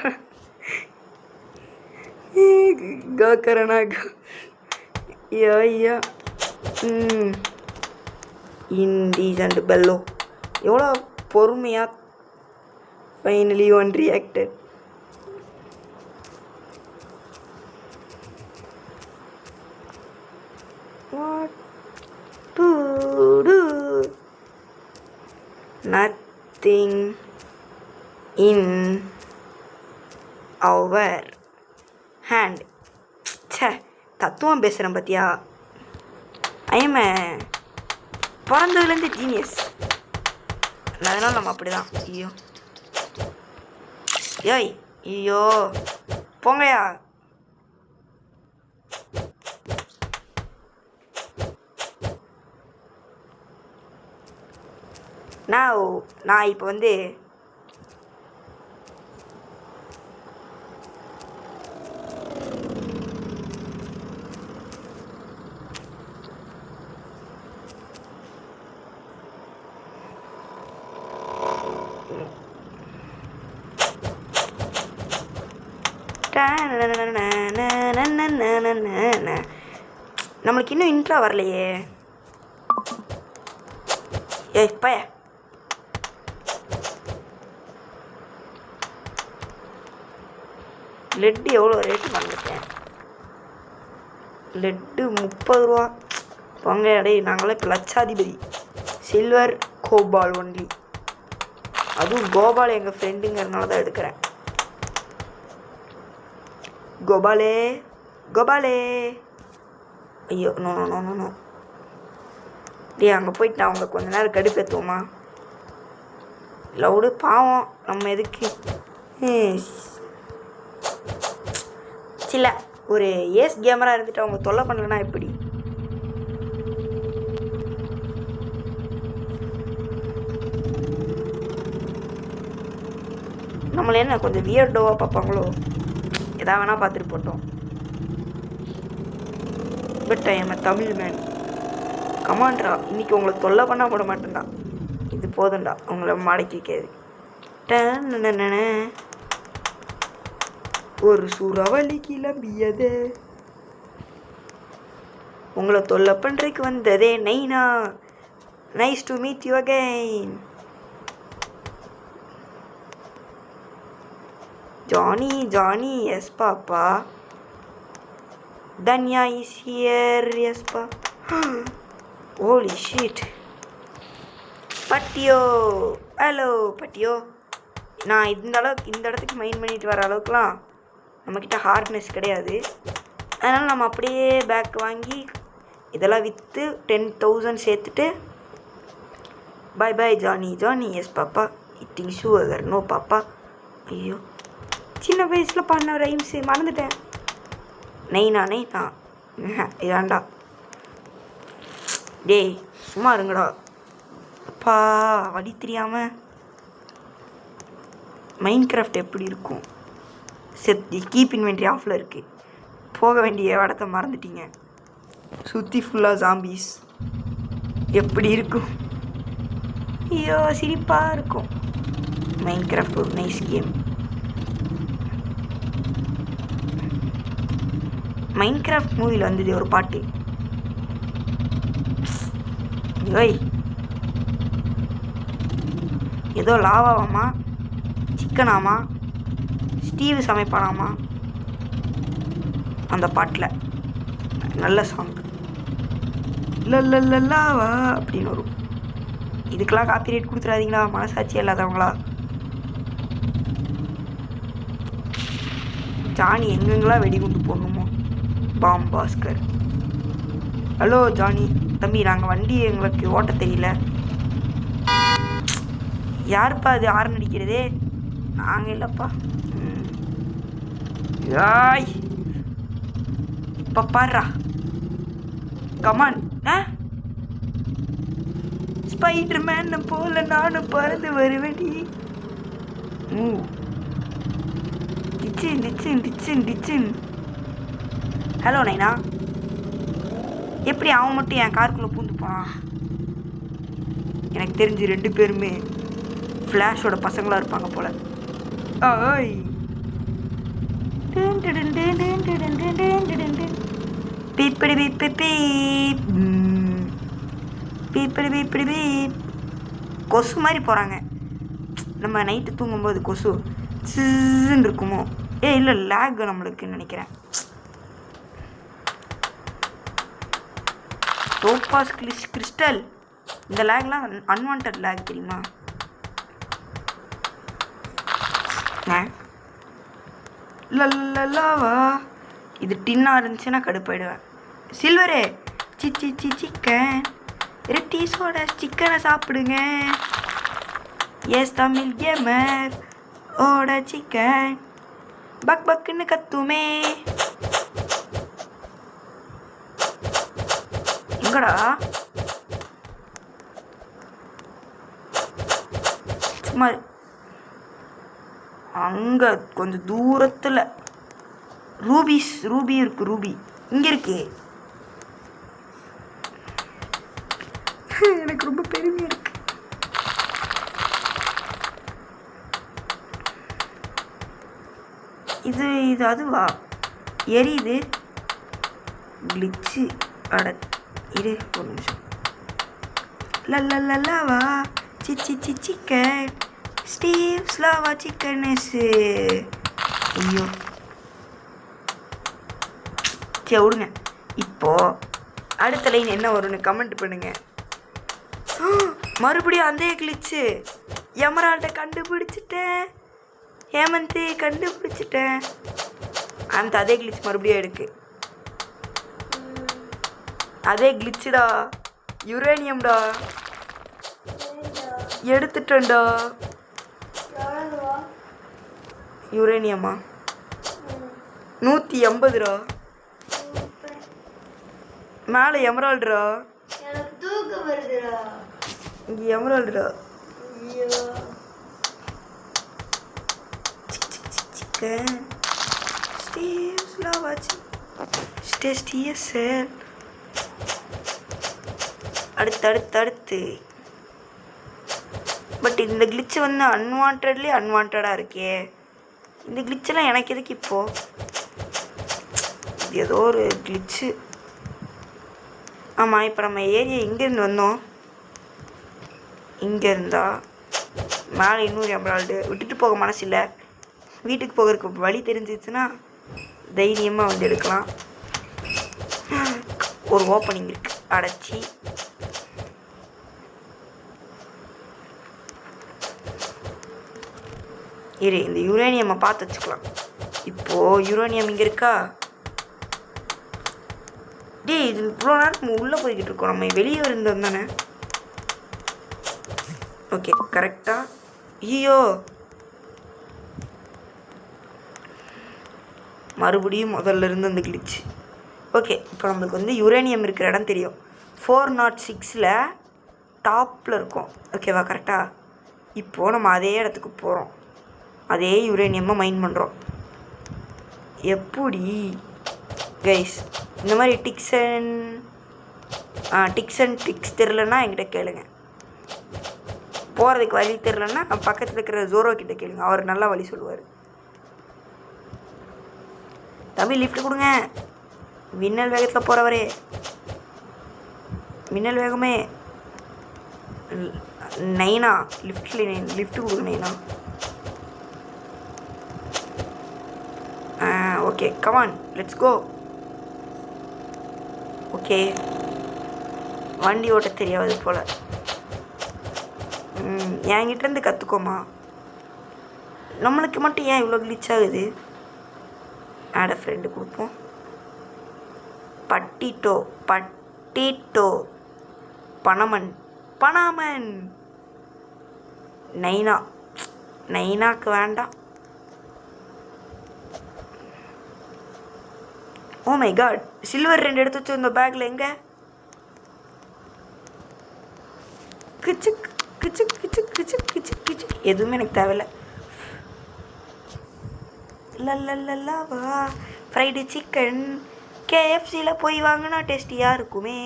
கோகரனா ஐயா இன்டீசன்ட் பெல்லோ எவ்வளோ பொறுமையாக. Finally one reacted. What to do? Nothing in our hand. ச்சே தத்துவம் பேசுகிறேன் பார்த்தியா. ஐஎம் பிறந்ததுலேருந்து ஜீனியஸ். அதனால் நம்ம அப்படி தான். ஐயோ போங்கயா. நான் இப்போ வந்து நம்மளுக்கு இன்னும் இன்ட்ரா வரலையே. இப்போ லெட்டு எவ்வளோ ரேட்டு வந்துட்டேன். லெட்டு 30 ரூபா. பொங்க அடே நாங்களே இப்போ லட்சாதிபதி. Silver Gopal only. அதுவும் கோபால் எங்கள் ஃப்ரெண்டுங்கிறதுனால தான் எடுக்கிறேன். கோபாலே கோபாலே. ஐயோ no no no no no. டே அங்கே போயிட்டு நான் அவங்க கொஞ்ச நேரம் கடுப்பேற்றுவோமா? லவுடு பாவம் நம்ம எதுக்கு சில ஒரு ஏஸ் கேமராக இருந்துட்டு அவங்க தொல்லை பண்ணலன்னா எப்படி? நம்மள என்ன கொஞ்சம் வியர்டோவாக பார்ப்பாங்களோ? எதா வேணால் பார்த்துட்டு போட்டோம். But I am a Tamil man. கமாண்ட்ரா, இன்றைக்கி உங்களை தொல்லை பண்ணால் போட மாட்டேன்டா. இது போதும்டா உங்களை மடக்கி வைக்காது. ஒரு சூறாவளி கிளம்பியது உங்களை தொல்லை பண்ணுறதுக்கு வந்ததே நைனா. Nice to meet you again. Johnny Johnny yes papa. Dhanya is here yes பா. Holy shit. பட்டியோ ஹலோ பட்டியோ. நான் இந்த இடத்துக்கு மைண்ட் பண்ணிட்டு வர அளவுக்குலாம் நம்மக்கிட்ட ஹார்ட்னஸ் கிடையாது. அதனால் நம்ம அப்படியே பேக் வாங்கி இதெல்லாம் விற்று 10,000 சேர்த்துட்டு bye bye Johnny Johnny yes papa. Eating sugar no papa. ஐயோ சின்ன வயசில் பண்ண ரைம்ஸு மறந்துட்டேன். நெய்னா நெய்னா இதாண்டா. டேய் சும்மா இருங்கடா அப்பா. வழி தெரியாமல் மைண்ட் கிராஃப்ட் எப்படி இருக்கும்? கீப் இன்வென்ட்ரி ஆஃபில் இருக்குது. போக வேண்டிய இடத்த மறந்துட்டீங்க. சுற்றி ஃபுல்லாக ஜாம்பீஸ். எப்படி இருக்கும்? ஐயோ சிரிப்பாக இருக்கும். மைண்ட் கிராஃப்ட் ஒரு நைஸ் கேம். மைண்ட் கிராஃப்ட் மூவியில் வந்தது ஒரு பாட்டு. ஓய் ஏதோ லாவாவாமா சிக்கனாமா ஸ்டீவ் சமைப்பானாமா அந்த பாட்டில். நல்ல சாங். லாவா அப்படின்னு வரும். இதுக்கெல்லாம் காப்பிரைட் கொடுத்துடாதீங்களா, மனசாட்சி இல்லாதவங்களா. ஜானி எங்கெங்கெல்லாம் வெடிகுண்டு போடணுமோ. பாஸ்கர். ஹலோ ஜானி தம்பி, நாங்கள் வண்டி எங்களுக்கு ஓட்ட தெரியல. யாருப்பா அது ஆரன் அடிக்கிறதே? நாங்கள் இல்லைப்பா. யாய் இப்போ பாடுறா கமான். ஸ்பைடர் மேன் போல நானும் பறந்து வருவேடி. டிச்சின் டிச்சின் டிச்சின் டிச்சின். ஹலோ நைனா. எப்படி அவன் மட்டும் என் காருக்குள்ளே பூந்து போனான்? எனக்கு தெரிஞ்சு 2 பேருமே ஃப்ளாஷோட பசங்களாக இருப்பாங்க போல. ஓய் பீப்படி பீப்பி பீப் பீப்படி பீப்படி பீப். கொசு மாதிரி போகிறாங்க. நம்ம நைட்டு தூங்கும்போது கொசு சின்னு இருக்குமோ? இல்லை லேக் நம்மளுக்குன்னு நினைக்கிறேன். Topaz crystal. இந்த லேக்லாம் அன்வான்ட் லேக் தெரியுமா? லவா. இது டின்னாக இருந்துச்சுன்னா கடுப்பாயிடுவேன். சில்வரே சிச்சி சி சிக்கன் ரெட்டீஸோட சிக்கனை சாப்பிடுங்க. எஸ் தமிழ் கேமர் ஓட சிக்கன் பக் பக்குன்னு கத்துமே. எங்கடா? சும்மா அங்கே கொஞ்சம் தூரத்தில் ரூபி இருக்குது. ரூபி இங்கே இருக்கு. எனக்கு ரொம்ப பெருமையாக இருக்கு. இது அதுவா எரியுது கிளிச்சு. அட இரு ஒரு நிமிஷம். லல்லல்லவா சிக்கன் ஸ்டீவ்ஸ் லாவா சிக்கன்ஸு. ஐயோ சரி விடுங்க. இப்போது அடுத்த லைன் என்ன வரும்னு கமெண்ட் பண்ணுங்க. மறுபடியும் அந்த கிளிச்சு. எமரால்டை கண்டுபிடிச்சிட்டேன். ஹேமந்தி கண்டுபிடிச்சிட்டேன். அந்த அதே கிளிச் மறுபடியும் இருக்கு. அதே கிளிச்சுடா. யுரேனியம்டா. எடுத்துட்டேன்டா. யுரேனியமா 180 மேலே எமரால்டுடா. இங்கே எமரால்டுடா. Chicken ஸ்டீவ்ஸ்லாம் watch ஸ்டேஸ்டியர். அடுத்து பட் இந்த கிளிச்சு வந்து அன்வான்டாக இருக்கே. இந்த கிளிச்செல்லாம் எனக்கு எதுக்கு இப்போது? இது ஏதோ ஒரு கிளிச்சு. ஆமாம், இப்போ நம்ம ஏரியா எங்கேருந்து வந்தோம்? இங்கே இருந்தா மேலே இன்னொரு எமரால்டு. விட்டுட்டு போக மனசு இல்லை. வீட்டுக்கு போகிறதுக்கு வழி தெரிஞ்சிச்சுன்னா தைரியமாக வந்து எடுக்கலாம். ஒரு ஓப்பனிங் இருக்குது. அடைச்சி இரு, இந்த யுரேனியம்மை பார்த்து வச்சுக்கலாம். இப்போது யுரேனியம் இங்கே இருக்கா? டேய், இது இவ்வளோ நேரம் நம்ம உள்ளே போய்கிட்டு இருக்கோம். நம்ம வெளியே இருந்தோம் தானே? ஓகே கரெக்டாக. ஐயோ மறுபடியும் முதல்ல இருந்து அந்த கிளிச்சு. ஓகே, இப்போ நம்மளுக்கு வந்து யுரேனியம் இருக்கிற இடம் தெரியும். 406 டாப்பில் இருக்கும். ஓகேவா? கரெக்டாக. இப்போது நம்ம அதே இடத்துக்கு போகிறோம். அதே யுரேனியம்மை மைன் பண்ணுறோம். எப்படி கைஸ்? இந்த மாதிரி டிக்ஸ் அண்ட் ட்ரிக்ஸ் தெரிலன்னா என்கிட்ட கேளுங்க. போகிறதுக்கு வழி தெரிலன்னா பக்கத்தில் இருக்கிற ஜோரோ கிட்ட கேளுங்க. அவர் நல்லா வழி சொல்லுவார். தம்பி லிஃப்ட் கொடுங்க. மின்னல் வேகத்தில் போகிறவரே, மின்னல் வேகமே. நைனா லிஃப்ட் கொடுங்க நைனா. Okay come on let's go. Okay, வண்டி ஓட்ட தெரியாது போல். என்கிட்டேருந்து கற்றுக்கோமா. நம்மளுக்கு மட்டும் ஏன் இவ்வளோ கிளிச் ஆகுது? ஆட ஃப்ரெண்டு கொடுப்போம். பட்டிட்டோ பனாமன் நைனாக்கு வேண்டாம். ஓ மை காட், சில்வர் 2 எடுத்து வச்சு இந்த பேக்கில் எங்கே? கிச்சு கிச்சு கிச்சு கிச்சு கிச்சு கிச்சு. எதுவுமே எனக்கு தேவையில்லை. லல்லல்லவா ஃப்ரைடு சிக்கன் கேஎஃப்சியில் போய் வாங்கினா டேஸ்டியாக இருக்குமே.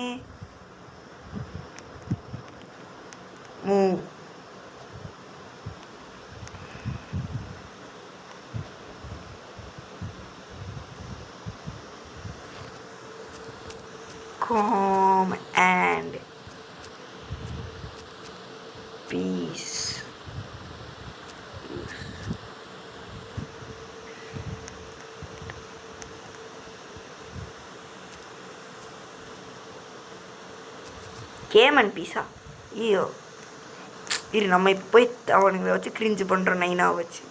Calm and peace. கேமன் பீஸா. ஐயோ இரு, நம்ம இப்போ போய் அவனுங்களை வச்சு கிரிஞ்சு பண்ணுறோம். நைனாவை வச்சு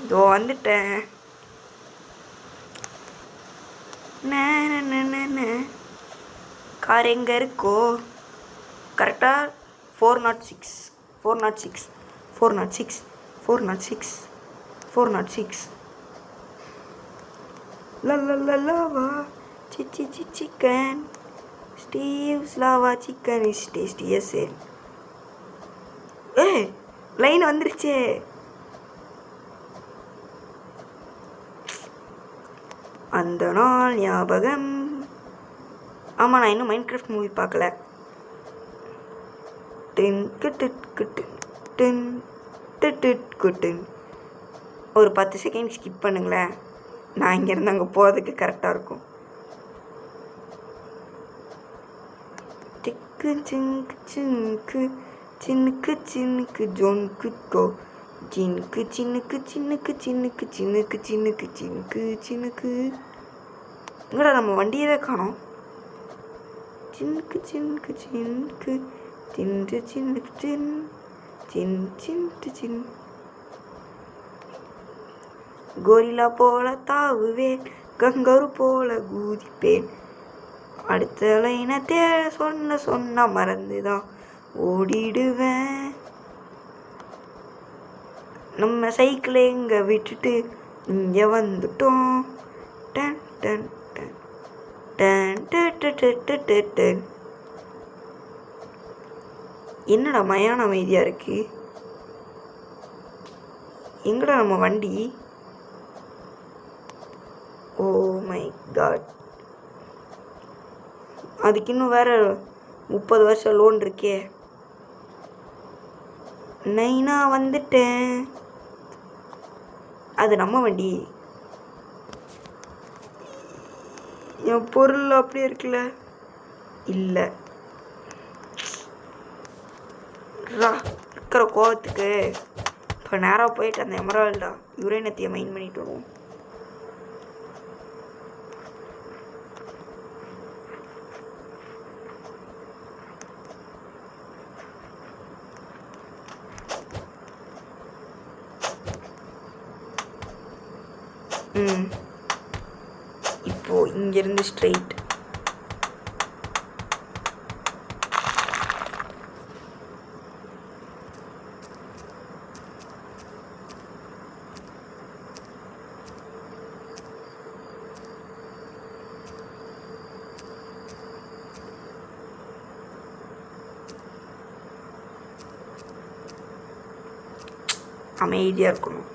இதோ வந்துட்டேன். கார் எங்கே இருக்கோ? கரெக்டாக 406 லல்லல்லவா சிக்கன் ஸ்டீவ்ஸ் லாவா சிக்கன் இஸ் டேஸ்டியஸ். லைன் வந்துருச்சே. அந்த நாள் ஞாபகம். ஆமாம், நான் இன்னும் மைன்கிராஃப்ட் மூவி பார்க்கல. டின் கிட்டு கிட்டு டின் டிட்டு குட்டின் ஒரு 10 செகண்ட் ஸ்கிப் பண்ணுங்களேன். நான் இங்கேருந்து அங்கே போகிறதுக்கு கரெக்டாக இருக்கும். திக்கு சின்னுக்கு சின்னுக்கு சின்னுக்கு சின்னுக்கு ஜோனுக்கு கோ சின்னுக்கு சின்னுக்கு சின்னுக்கு சின்னுக்கு சின்னுக்கு சின்னுக்கு சின்னுக்கு சின்னுக்கு. எங்கடா நம்ம வண்டியவே காணோம். சின்னுக்கு சின்னுக்கு சின்னுக்கு சின்னுக்கு சின்னுக்கு சின் சின் சின்னுக்கு சின். கோரிலா போல தாவுவேன், கங்கரு போல குதிப்பேன். அடுத்த லைனை சொன்ன மறந்துதான் ஓடிடுவேன். நம்ம சைக்கிளை எங்கே விட்டுட்டு இங்கே வந்துட்டோம். Done done done done done done. என்னடா மயான அமைதியாக இருக்கு. எங்கடா நம்ம வண்டி? ஓ மை காட், அதுக்கு இன்னும் வேறு 30 வருஷம் லோன் இருக்கே. நைனா வந்துட்டேன். அது நம்ம வண்டி. என் பொருள் அப்படியே இருக்குல்ல. இல்லை இருக்கிற கோவத்துக்கு இப்போ நேராக போயிட்டு அந்த எமரால்டா யுரேனியத்தை மைன் பண்ணிட்டு வருவோம். இப்போ இங்கிருந்து ஸ்ட்ரெயிட். அமைதியாக இருக்கணும்.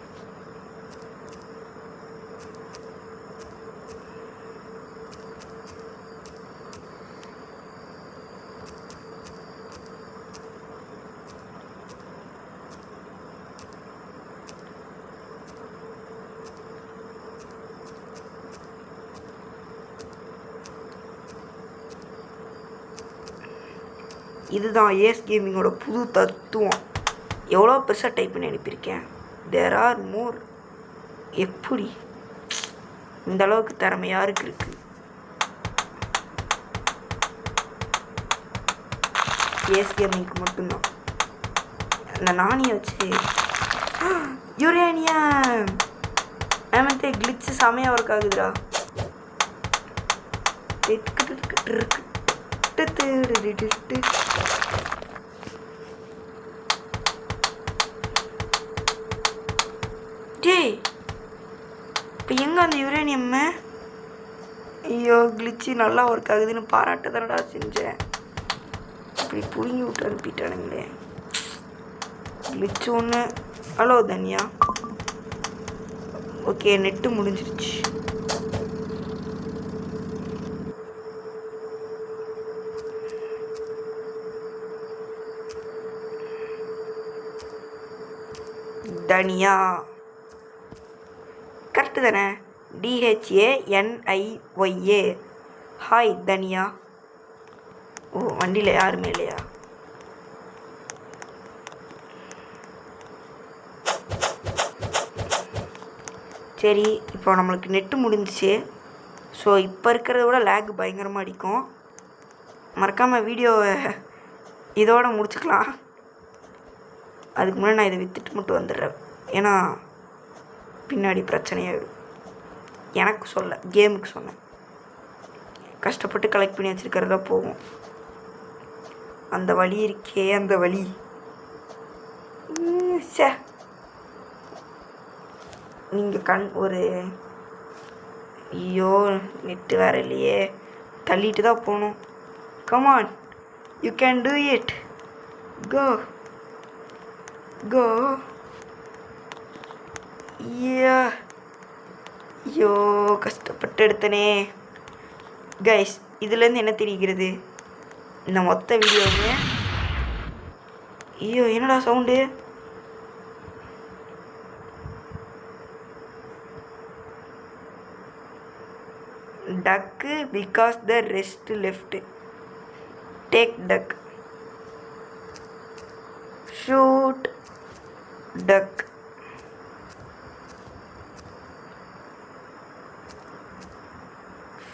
இதுதான் ஏஸ் கேமிங்கோட புது தத்துவம். எவ்வளோ பெருசாக டைப் பண்ணி அனுப்பியிருக்கேன். தேர் ஆர் மோர். எப்படி இந்த அளவுக்கு திறமை யாருக்கு இருக்கு? ஏஸ் கேமிங்க்கு மட்டும்தான். இந்த நாணியை வச்சு யுரேனியம் நமக்கு கிளிச்சு செமையாக ஒர்க் ஆகுதுடா. டேய், இப்போ எங்கே அந்த யுரேனியம்மை? ஐயோ, கிளிச்சு நல்லா ஒர்க் ஆகுதுன்னு பாராட்ட தானடா செஞ்சேன். இப்படி புடுங்கி விட்டு அனுப்பிட்டானுங்களே. கிளிச்சு ஒன்று. ஹலோ தனியா. ஓகே, நெட்டு முடிஞ்சிருச்சு. தனியா கரெக்டு தானே? DHANIYA. ஹாய் தனியா. ஓ, வண்டியில் யாருமே இல்லையா? சரி, இப்போ நம்மளுக்கு நெட்டு முடிஞ்சிச்சு. ஸோ இப்போ இருக்கிறத விட லேக் பயங்கரமாக அடிக்கும். மறக்காமல் வீடியோவை இதோடு முடிச்சுக்கலாம். அதுக்கு முன்னாடி நான் இதை விற்றுட்டு மட்டும் வந்துடுறேன். ஏன்னா பின்னாடி பிரச்சனையாகிடும். எனக்கு சொல்ல, கேமுக்கு சொன்னேன். கஷ்டப்பட்டு கலெக்ட் பண்ணி வச்சுருக்கிறதா போகும். அந்த வழி இருக்கே, அந்த வழி. சே, நீங்கள் ஒரு ஐயோ, நெட்டு வேறு இல்லையே. தள்ளிட்டு தான் போகணும். Come on, you can do it. Go go. ஐயோ, கஷ்டப்பட்டு எடுத்தனே. கைஸ், இதுலேருந்து என்ன தெரிகிறது? இந்த மொத்த வீடியோவுமே. ஐயோ, என்னடா சவுண்டு? Duck because the rest left. Take duck. Shoot duck.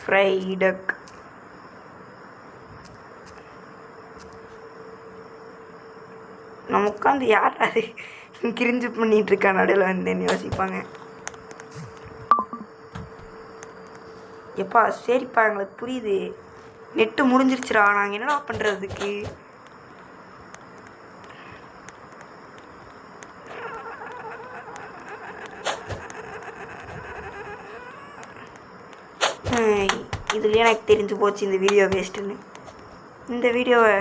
Fry duck. நம்ம உட்காந்து யார் அது கிரிஞ்சு பண்ணிட்டு இருக்கா நடுவில் வந்தேன்னு யோசிப்பாங்க. எப்பா சரிப்பா எங்களுக்கு புரியுது, நெட்டு முடிஞ்சிருச்சுடா, நாங்கள் என்னடா பண்ணுறதுக்கு? இதுலேயே எனக்கு தெரிஞ்சு போச்சு இந்த வீடியோ வேஸ்ட்டுன்னு. இந்த வீடியோவை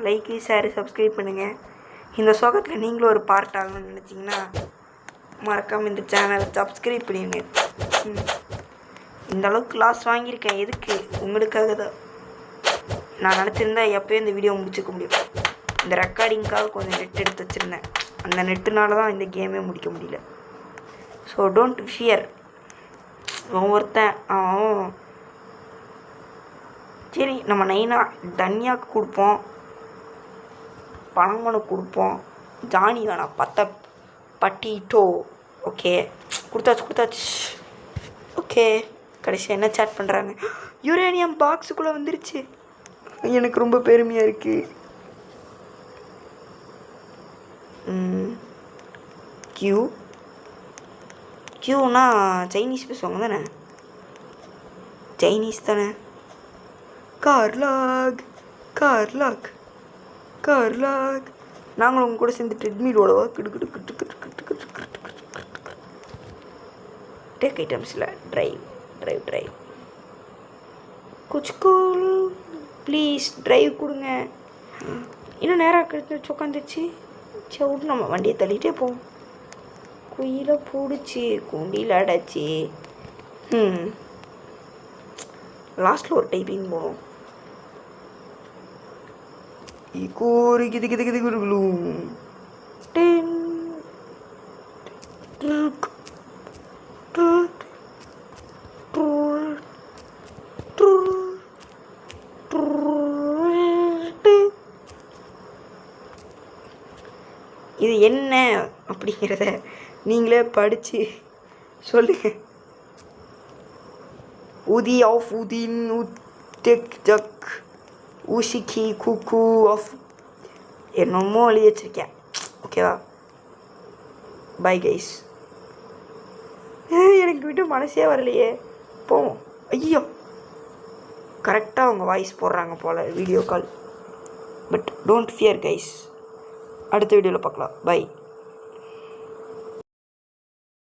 லைக்கு ஷேரு சப்ஸ்கிரைப் பண்ணுங்கள். இந்த சோகத்தில் நீங்களும் ஒரு பார்ட் ஆகணும்னு நினச்சிங்கன்னா மறக்காமல் இந்த சேனலை சப்ஸ்கிரைப் பண்ணிடுங்க. இந்த அளவுக்கு லாஸ் வாங்கியிருக்கேன் எதுக்கு? உங்களுக்காக தான். நான் நினச்சிருந்தா எப்போயும் இந்த வீடியோ முடிச்சுக்க முடியும். இந்த ரெக்கார்டிங்காக கொஞ்சம் நெட் எடுத்து வச்சுருந்தேன், அந்த நெட்டுனால தான் இந்த கேமே முடிக்க முடியல. So don't fear. ஒவ்வொருத்தன் சரி நம்ம நைனா தனியாக்கு கொடுப்போம், பணமனுக்கு கொடுப்போம், ஜானி வேணாம், பட்டிட்டோ. ஓகே கொடுத்தாச்சு. ஓகே கடைசியாக என்ன சேட் பண்ணுறாங்க? யுரேனியம் பாக்ஸுக்குள்ளே வந்துருச்சு. எனக்கு ரொம்ப பெருமையாக இருக்குது. கியூனா சைனீஸ் பேசுவாங்க தானே? சைனீஸ் தானே? கார்லாக். நாங்களும் உங்க கூட சேர்ந்து ட்ரெட்மிலோடவா டேக் ஐட்டம்ஸில் ட்ரைவ் குச்கூல் ப்ளீஸ் ட்ரைவ் கொடுங்க. இன்னும் நேரம் கழிச்சு உட்காந்துச்சு. சரி விட்டு நம்ம வண்டியை தள்ளிகிட்டே போவோம். குயிலை பிடிச்சி குண்டியில் அடைச்சி லாஸ்ட்டில் ஒரு டைப்பிங் போகணும். இது என்ன அப்படிங்கிறத நீங்களே படித்து சொல்லுங்கள். உதி ஆஃப் உதின் உத்தெக் ஜக் ஊசிக்கி குக்கு ஆஃப் என்னமோ எழுதி வச்சுருக்கேன். ஓகேவா? Bye guys. எனக்கு விட்டு மனசே வரலையே. போவோம். ஐயோ கரெக்டாக அவங்க வாய்ஸ் போடுறாங்க போல் video call. But don't fear guys. அடுத்த வீடியோவில் பார்க்கலாம். பை.